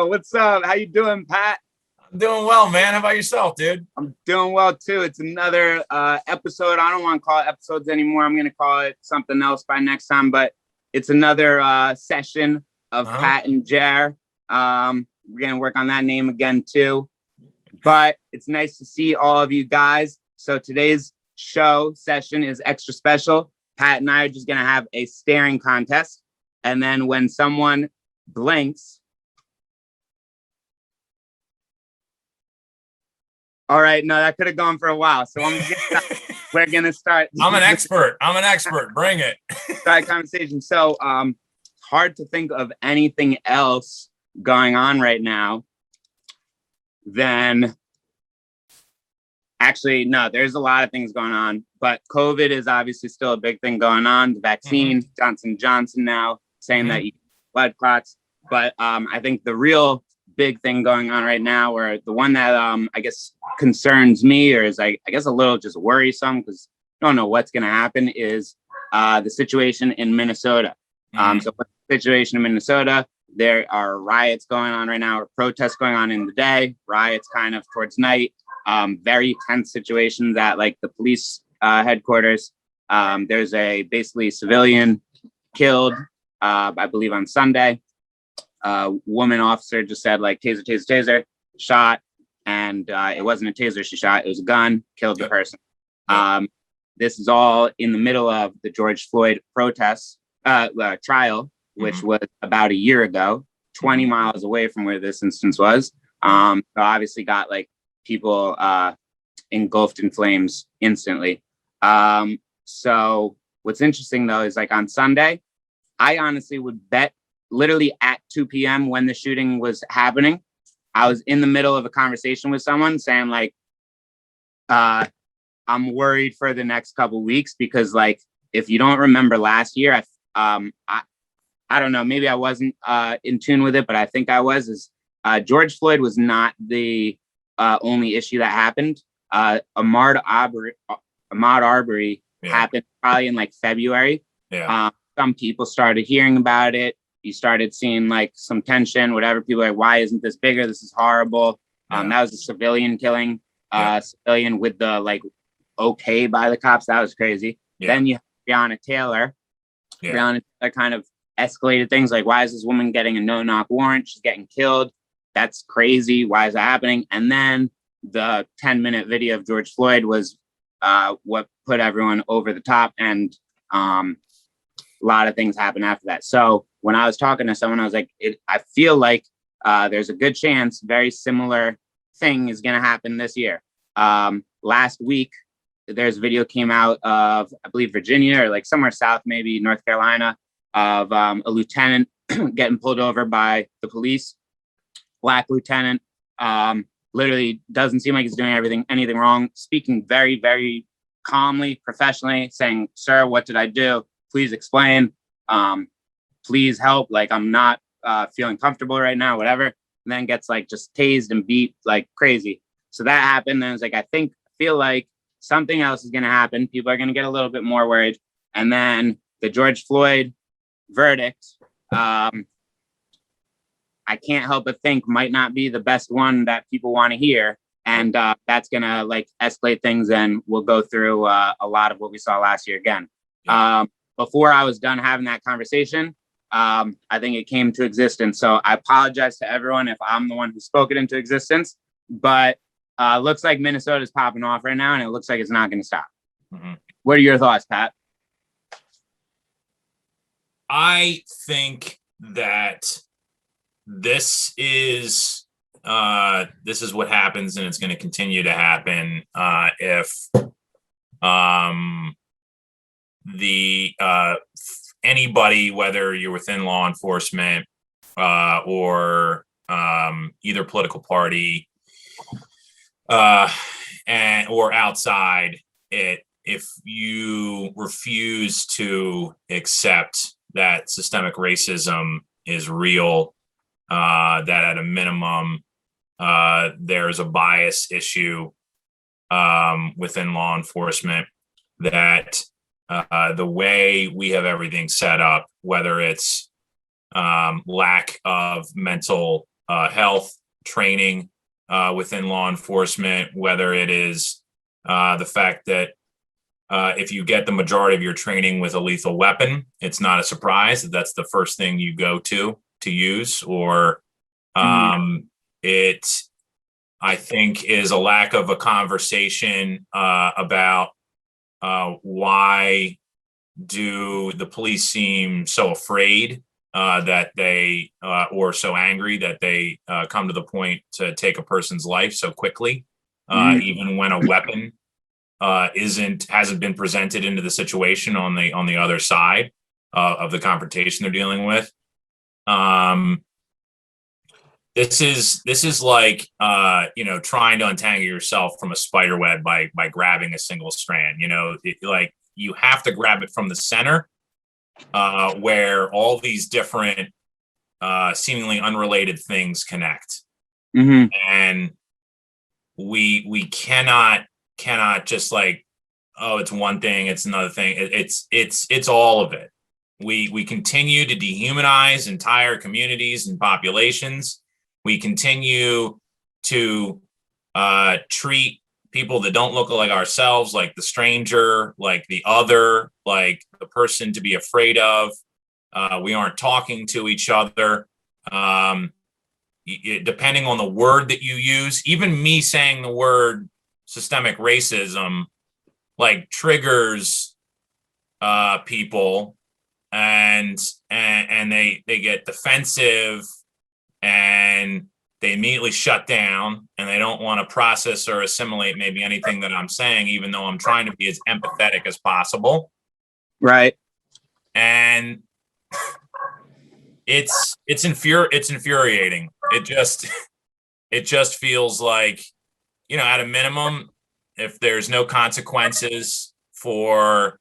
Yo, what's up? How you doing, Pat? I'm doing well, man. How about yourself, dude? I'm doing well too. It's another episode. I don't want to call it episodes anymore. I'm gonna call it something else by next time. But it's another session of Pat and Jer. We're gonna work on that name again too. But it's nice to see all of you guys. So today's session is extra special. Pat and I are just gonna have a staring contest, and then when someone blinks. All right, no, that could have gone for a while. So we're gonna start. I'm an expert. Bring it. Start conversation. So hard to think of anything else going on right now than actually, no, there's a lot of things going on, but COVID is obviously still a big thing going on. The vaccine, Johnson & Johnson now saying that you blood clots. But I think the real big thing going on right now, or the one that I guess concerns me, or is I guess a little just worrisome because I don't know what's going to happen, is the situation in Minnesota. So what's the situation in Minnesota? There are riots going on right now, or protests going on in the day, riots kind of towards night, very tense situations at like the police headquarters. There's a basically civilian killed, I believe on Sunday. Woman officer just said like taser, shot, and it wasn't a taser she shot, it was a gun, killed the person. This is all in the middle of the George Floyd protests trial, which was about a year ago, 20 miles away from where this instance was. So obviously got like people engulfed in flames instantly. So what's interesting though is like on Sunday, I honestly would bet literally at 2 p.m. when the shooting was happening, I was in the middle of a conversation with someone saying like, I'm worried for the next couple of weeks because like, if you don't remember last year, I don't know, maybe I wasn't in tune with it, but I think I was, George Floyd was not the only issue that happened. Ahmaud Arbery happened probably in like February. Some people started hearing about it. You started seeing like some tension, whatever. People are like, why isn't this bigger? This is horrible. That was a civilian killing, civilian with the like, okay by the cops. That was crazy. Then you have Breonna Taylor. Breonna Taylor kind of escalated things like, why is this woman getting a no-knock warrant? She's getting killed. That's crazy. Why is that happening? And then the 10-minute video of George Floyd was what put everyone over the top. And a lot of things happened after that. So when I was talking to someone, I was like, I feel like there's a good chance very similar thing is going to happen this year. Last week, there's a video came out of, I believe, Virginia or like somewhere south, maybe North Carolina, of a lieutenant getting pulled over by the police. Black lieutenant, literally doesn't seem like he's doing anything wrong, speaking very, very calmly, professionally, saying, sir, what did I do? Please explain. Please help. Like, I'm not feeling comfortable right now, whatever. And then gets like just tased and beat like crazy. So that happened. And I was like, I feel like something else is going to happen. People are going to get a little bit more worried. And then the George Floyd verdict, I can't help but think might not be the best one that people want to hear. And that's going to like escalate things. And we'll go through a lot of what we saw last year again. Before I was done having that conversation, I think it came to existence. So I apologize to everyone if I'm the one who spoke it into existence, but looks like Minnesota's popping off right now and it looks like it's not going to stop. What are your thoughts, Pat? I think that this is what happens, and it's going to continue to happen if anybody, whether you're within law enforcement or either political party or outside it, if you refuse to accept that systemic racism is real, that at a minimum there's a bias issue within law enforcement, that the way we have everything set up, whether it's lack of mental health training within law enforcement, whether it is the fact that if you get the majority of your training with a lethal weapon, it's not a surprise that that's the first thing you go to use, or it, I think, is a lack of a conversation about why do the police seem so afraid that they or so angry that they come to the point to take a person's life so quickly, even when a weapon hasn't been presented into the situation on the other side of the confrontation they're dealing with. This is like trying to untangle yourself from a spider web by grabbing a single strand. Like you have to grab it from the center, where all these different seemingly unrelated things connect. And we cannot just like, oh, it's one thing, it's another thing. It's all of it. We continue to dehumanize entire communities and populations. We continue to treat people that don't look like ourselves, like the stranger, like the other, like the person to be afraid of. We aren't talking to each other. Depending on the word that you use, even me saying the word systemic racism, like triggers people, and they get defensive, and they immediately shut down, and they don't want to process or assimilate maybe anything that I'm saying, even though I'm trying to be as empathetic as possible. Right. And it's infuriating. It just feels like, at a minimum, if there's no consequences for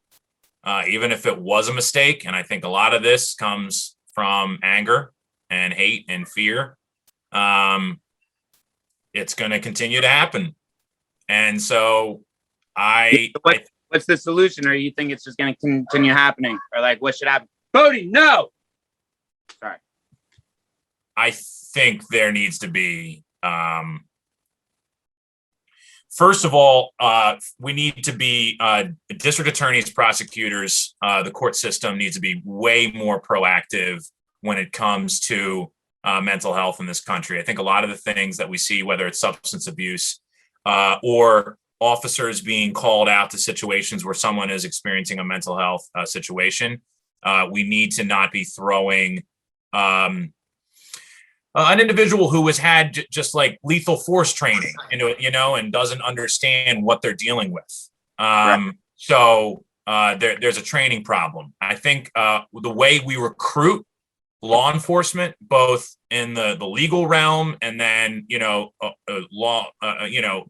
even if it was a mistake, and I think a lot of this comes from anger and hate and fear, it's going to continue to happen. And so what's the solution? Or you think it's just going to continue happening? Or like, what should happen? Bodie, no! Sorry. I think there needs to be, first of all, we need to be district attorneys, prosecutors, the court system needs to be way more proactive when it comes to mental health in this country. I think a lot of the things that we see, whether it's substance abuse or officers being called out to situations where someone is experiencing a mental health situation, we need to not be throwing an individual who has had just like lethal force training into it, and doesn't understand what they're dealing with. Right. So there's a training problem. I think the way we recruit law enforcement, both in the legal realm and then,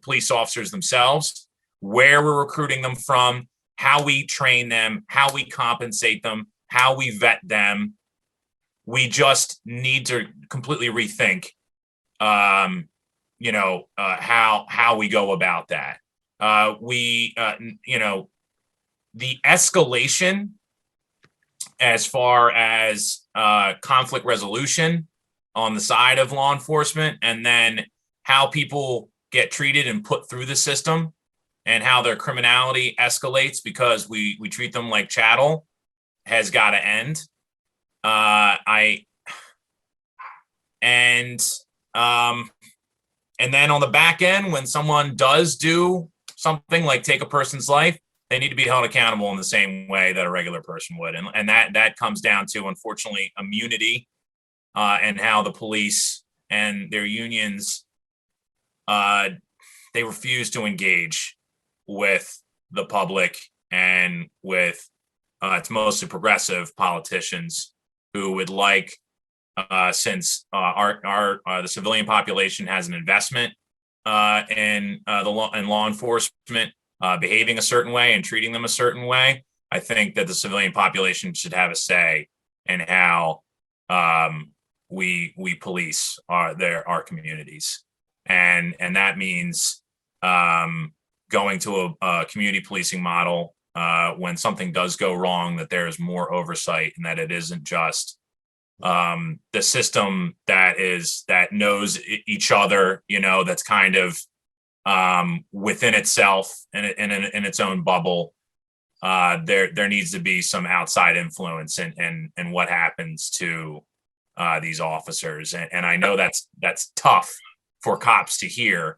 police officers themselves, where we're recruiting them from, how we train them, how we compensate them, how we vet them. We just need to completely rethink, how we go about that. The escalation as far as conflict resolution on the side of law enforcement, and then how people get treated and put through the system, and how their criminality escalates because we treat them like chattel, has got to end. And then on the back end, when someone does do something like take a person's life, they need to be held accountable in the same way that a regular person would. And that comes down to, unfortunately, immunity, and how the police and their unions, they refuse to engage with the public and with it's mostly progressive politicians who would like, since the civilian population has an investment in law enforcement behaving a certain way and treating them a certain way, I think that the civilian population should have a say in how we police our communities, and that means going to a community policing model when something does go wrong, that there is more oversight and that it isn't just the system that knows each other, that's kind of within itself and in its own bubble. There needs to be some outside influence in what happens to these officers, and I know that's tough for cops to hear,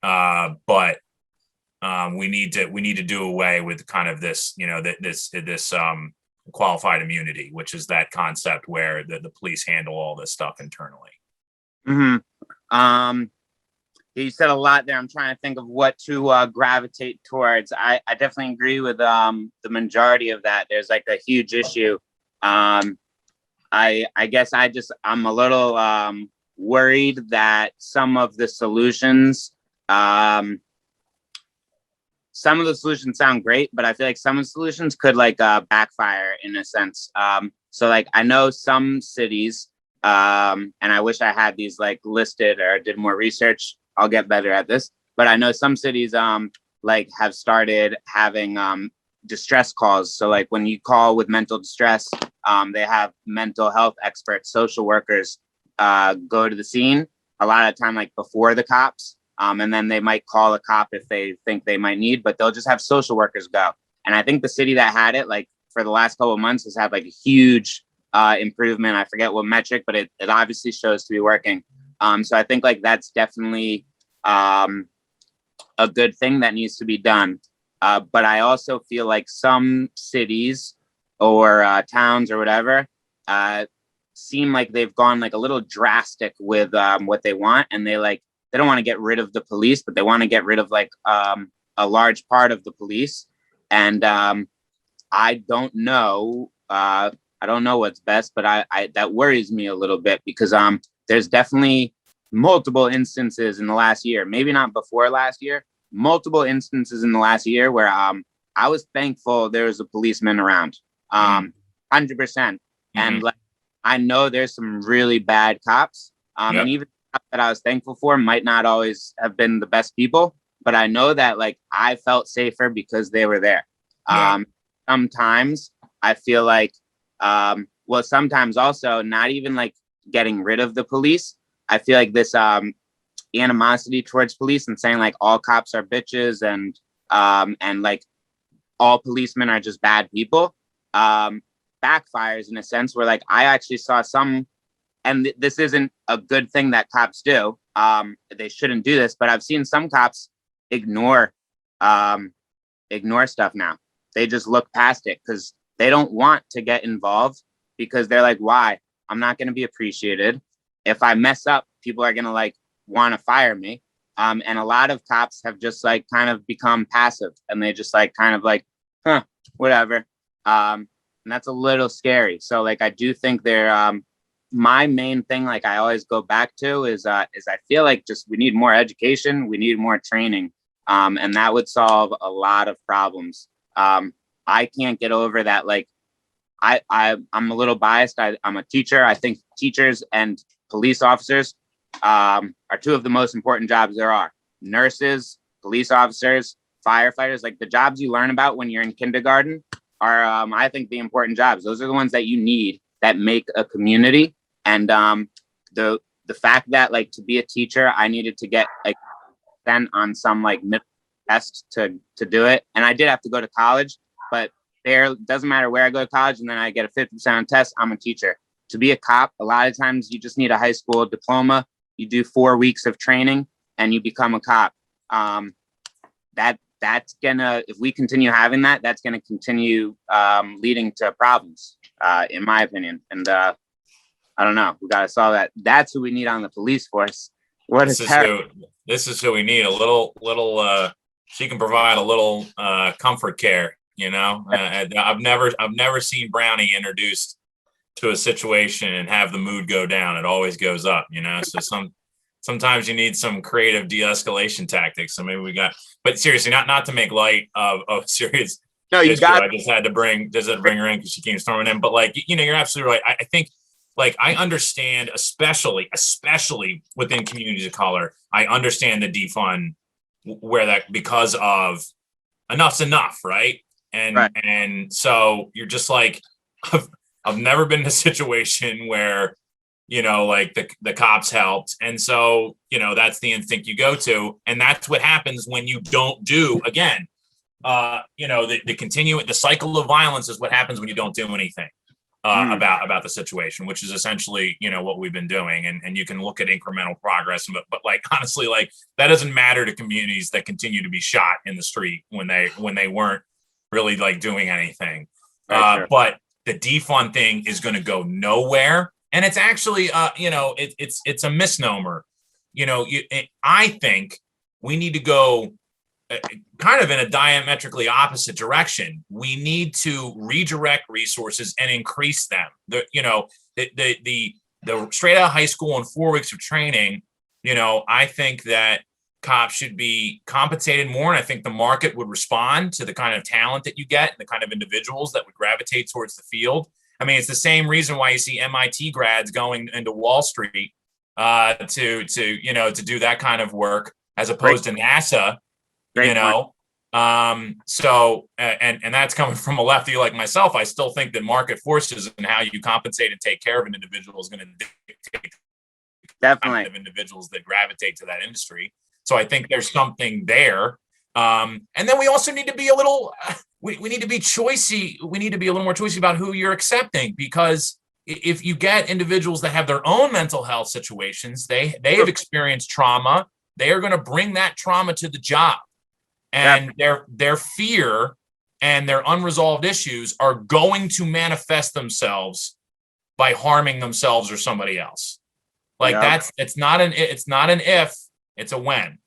but we need to do away with kind of this, this qualified immunity, which is that concept where the police handle all this stuff internally. You said a lot there. I'm trying to think of what to gravitate towards. I definitely agree with the majority of that. There's like a huge issue. I guess I'm a little worried that some of the solutions sound great, but I feel like some of the solutions could like backfire in a sense. So like I know some cities, and I wish I had these like listed or did more research. I'll get better at this, but I know some cities like have started having distress calls. So like when you call with mental distress, they have mental health experts, social workers go to the scene a lot of the time, like before the cops. And then they might call a cop if they think they might need, but they'll just have social workers go. And I think the city that had it, like for the last couple of months, has had like a huge improvement. I forget what metric, but it obviously shows to be working. So I think like that's definitely a good thing that needs to be done. But I also feel like some cities or towns or whatever seem like they've gone like a little drastic with what they want, and they don't want to get rid of the police, but they want to get rid of like a large part of the police. And I don't know. I don't know what's best, but I that worries me a little bit because there's definitely multiple instances in the last year, maybe not before last year, multiple instances in the last year where I was thankful there was a policeman around, 100%. And like I know there's some really bad cops, and even that I was thankful for might not always have been the best people, but I know that like I felt safer because they were there. Sometimes I feel like, well, sometimes also not even like getting rid of the police. I feel like this animosity towards police and saying like all cops are bitches and like all policemen are just bad people backfires in a sense where like I actually saw some. And this isn't a good thing that cops do. They shouldn't do this, but I've seen some cops ignore stuff now. They just look past it because they don't want to get involved because they're like, why? I'm not going to be appreciated. If I mess up, people are going to like want to fire me. And a lot of cops have just like kind of become passive and they just like kind of like, whatever. And that's a little scary. So like, I do think they're, my main thing, like I always go back to is I feel like just we need more education, we need more training, and that would solve a lot of problems. I can't get over that. Like I'm a little biased. I'm a teacher. I think teachers and police officers are two of the most important jobs there are. Nurses, police officers, firefighters, like the jobs you learn about when you're in kindergarten are, I think, the important jobs. Those are the ones that you need that make a community. And the fact that like to be a teacher, I needed to get like sent on some like middle test to do it. And I did have to go to college, but there doesn't matter where I go to college and then I get a 50% on test, I'm a teacher. To be a cop, a lot of times you just need a high school diploma. You do 4 weeks of training and you become a cop. That's gonna, if we continue having that, that's gonna continue leading to problems, in my opinion. And I don't know. We got to solve that. That's who we need on the police force. This is who we need. A little. She can provide a little comfort care. I've never seen Brownie introduced to a situation and have the mood go down. It always goes up. So sometimes you need some creative de-escalation tactics. So maybe we got. But seriously, not to make light of serious. No, you got. I just had to bring her in because she came storming in. But like you're absolutely right. I think. Like I understand, especially within communities of color, I understand the defund where that because of enough's enough, right? And so you're just like, I've never been in a situation where, like the cops helped. And so, that's the instinct you go to. And that's what happens when you don't do, again, the cycle of violence is what happens when you don't do anything about the situation, which is essentially, what we've been doing. And you can look at incremental progress, but like, honestly, like that doesn't matter to communities that continue to be shot in the street when they weren't really like doing anything. Sure. But the defund thing is going to go nowhere. And it's actually, it's a misnomer. I think we need to go kind of in a diametrically opposite direction. We need to redirect resources and increase them. The straight out of high school and 4 weeks of training, I think that cops should be compensated more. And I think the market would respond to the kind of talent that you get and the kind of individuals that would gravitate towards the field. I mean, it's the same reason why you see MIT grads going into Wall Street to do that kind of work as opposed to NASA. So that's coming from a lefty like myself. I still think that market forces and how you compensate and take care of an individual is going to dictate definitely the kind of individuals that gravitate to that industry. So I think there's something there. And then we also need to be a little, we need to be choicey. We need to be a little more choicey about who you're accepting, because if you get individuals that have their own mental health situations, they have experienced trauma, they are going to bring that trauma to the job. And their fear and their unresolved issues are going to manifest themselves by harming themselves or somebody else. Like it's not an if, it's a when.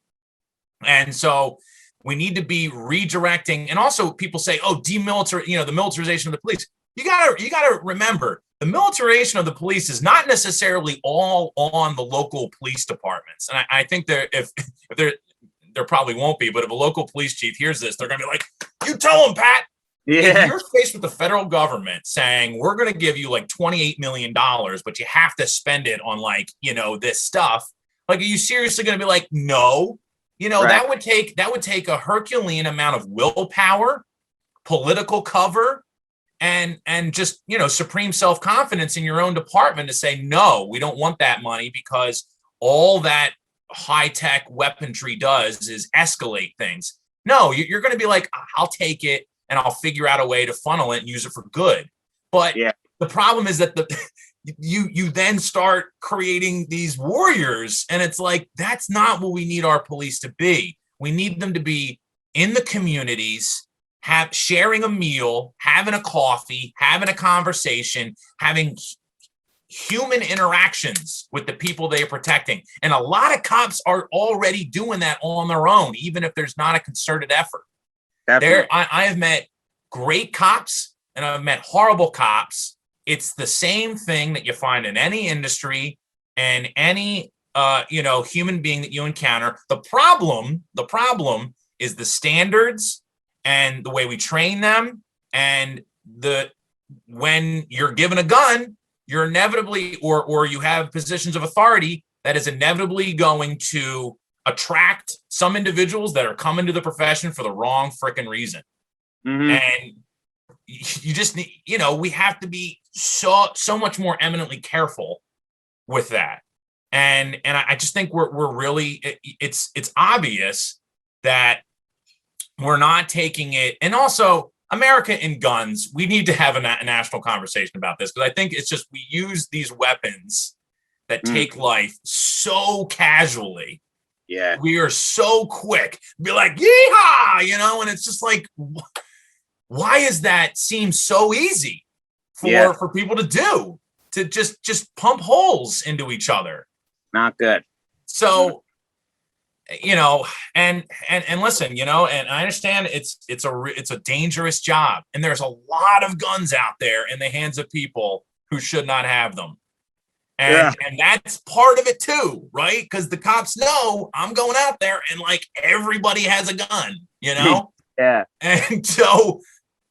And so we need to be redirecting. And also people say, the militarization of the police. You gotta remember, the militarization of the police is not necessarily all on the local police departments. And I think there probably won't be, but if a local police chief hears this, they're going to be like, you tell him, Pat. Yeah. If you're faced with the federal government saying, we're going to give you like $28 million, but you have to spend it on this stuff. Like, are you seriously going to be like, no, that would take a Herculean amount of willpower, political cover, and just, supreme self-confidence in your own department to say, no, we don't want that money, because all that high-tech weaponry does is escalate things. No, you're going to be like, I'll take it and I'll figure out a way to funnel it and use it for good. But the problem is that you then start creating these warriors, and it's like, that's not what we need our police to be. We need them to be in the communities, sharing a meal, having a coffee, having a conversation, having human interactions with the people they are protecting. And a lot of cops are already doing that on their own, even if there's not a concerted effort. I have met great cops and I've met horrible cops. It's the same thing that you find in any industry and any human being that you encounter. The problem is the standards and the way we train them, and when you're given a gun, you're inevitably, or you have positions of authority, that is inevitably going to attract some individuals that are coming to the profession for the wrong freaking reason. Mm-hmm. And you just need, we have to be so much more eminently careful with that. And I just think we're really, it's obvious that we're not taking it. And also, America and guns, we need to have a national conversation about this, because I think it's just, we use these weapons that take life so casually. Yeah. We are so quick. Be like, yeehaw, and it's just like, why is that seem so easy for people to do, to just pump holes into each other? Not good. So, and listen, and I understand it's a dangerous job, and there's a lot of guns out there in the hands of people who should not have them. And that's part of it too, right? Because the cops know I'm going out there and like everybody has a gun, Yeah. And so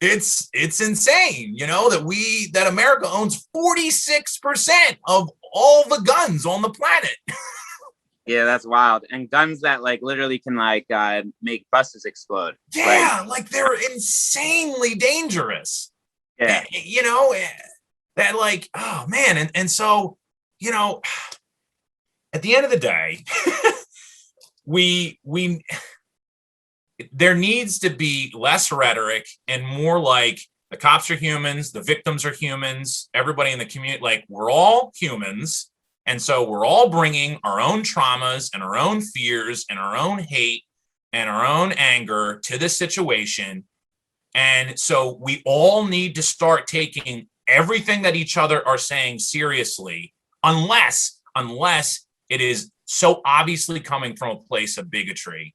it's insane, that America owns 46% of all the guns on the planet. Yeah, that's wild. And guns that like literally can make buses explode. Yeah, like they're insanely dangerous. Yeah. that like, oh man. And so, you know, at the end of the day, we there needs to be less rhetoric and more like the cops are humans, the victims are humans, everybody in the community, like we're all humans. And so we're all bringing our own traumas and our own fears and our own hate and our own anger to this situation. And so we all need to start taking everything that each other are saying seriously, unless it is so obviously coming from a place of bigotry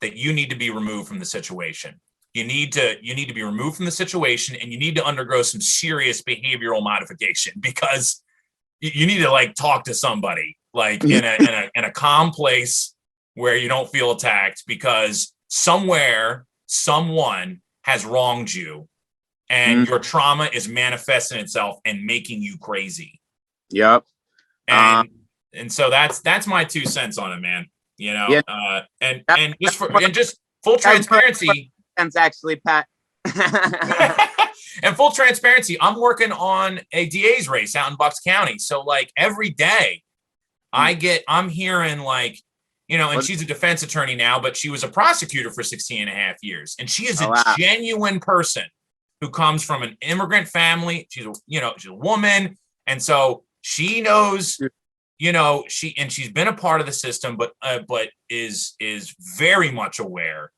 that you need to be removed from the situation. You need to be removed from the situation, and you need to undergo some serious behavioral modification, because you need to like talk to somebody like in a calm place where you don't feel attacked, because somewhere someone has wronged you and your trauma is manifesting itself and making you crazy. Yep. And so that's my 2 cents on it, man. You know, Yeah. And just full transparency. Sense actually, Pat. And full transparency, I'm working on a DA's race out in Bucks County. So like every day I'm hearing like, you know, and she's a defense attorney now, but she was a prosecutor for 16 and a half years. And she is a genuine person who comes from an immigrant family. She's a woman. And so she knows, you know, she's been a part of the system, but is very much aware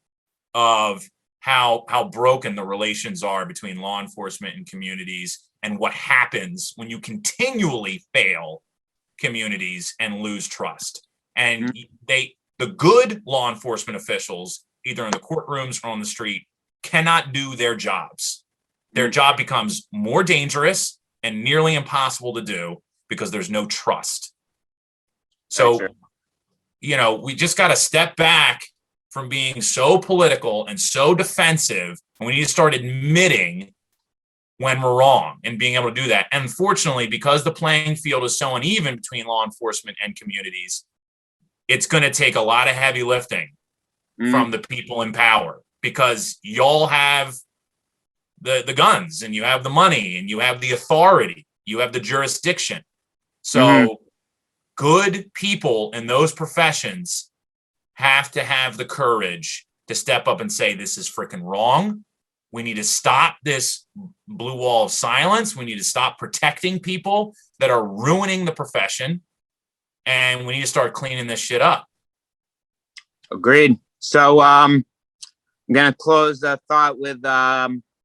of how broken the relations are between law enforcement and communities, and what happens when you continually fail communities and lose trust. And the good law enforcement officials, either in the courtrooms or on the street, cannot do their jobs. Their job becomes more dangerous and nearly impossible to do because there's no trust. So, you know, we just got to step back from being so political and so defensive, and we need to start admitting when we're wrong and being able to do that. And unfortunately, because the playing field is so uneven between law enforcement and communities, it's going to take a lot of heavy lifting from the people in power, because y'all have the guns and you have the money and you have the authority, you have the jurisdiction. So good people in those professions have to have the courage to step up and say, this is freaking wrong. We need to stop this blue wall of silence. We need to stop protecting people that are ruining the profession. And we need to start cleaning this shit up. Agreed. So I'm going to close the thought with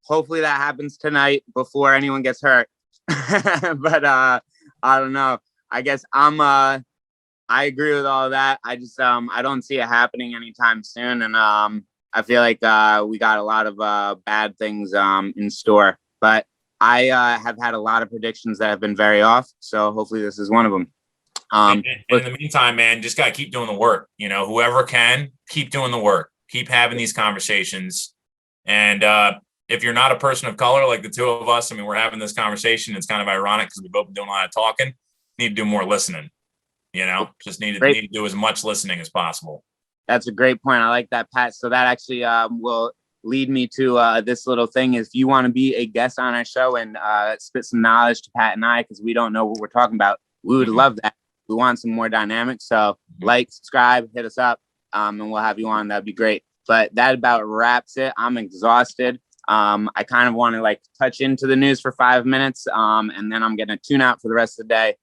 hopefully that happens tonight before anyone gets hurt. But I don't know. I guess I agree with all of that. I just I don't see it happening anytime soon, and I feel like we got a lot of bad things in store. But I have had a lot of predictions that have been very off, so hopefully this is one of them. And in the meantime, man, just gotta keep doing the work. You know, whoever can, keep doing the work, keep having these conversations. And if you're not a person of color like the two of us, I mean, we're having this conversation. It's kind of ironic because we've both been doing a lot of talking. Need to do more listening. You know, just need to do as much listening as possible. That's a great point. I like that, Pat. So that actually will lead me to this little thing. If you want to be a guest on our show and spit some knowledge to Pat and I, because we don't know what we're talking about, we would love that. We want some more dynamics. So like, subscribe, hit us up, and we'll have you on. That'd be great. But that about wraps it. I'm exhausted. I kind of want to like touch into the news for 5 minutes, and then I'm going to tune out for the rest of the day,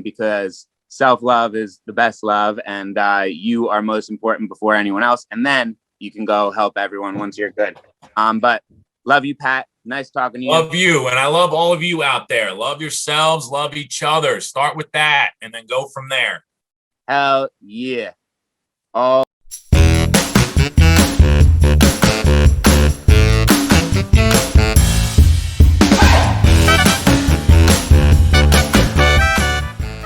because self-love is the best love, and you are most important before anyone else. And then you can go help everyone once you're good. But love you, Pat. Nice talking to you. Love you. And I love all of you out there. Love yourselves. Love each other. Start with that and then go from there. Hell yeah. All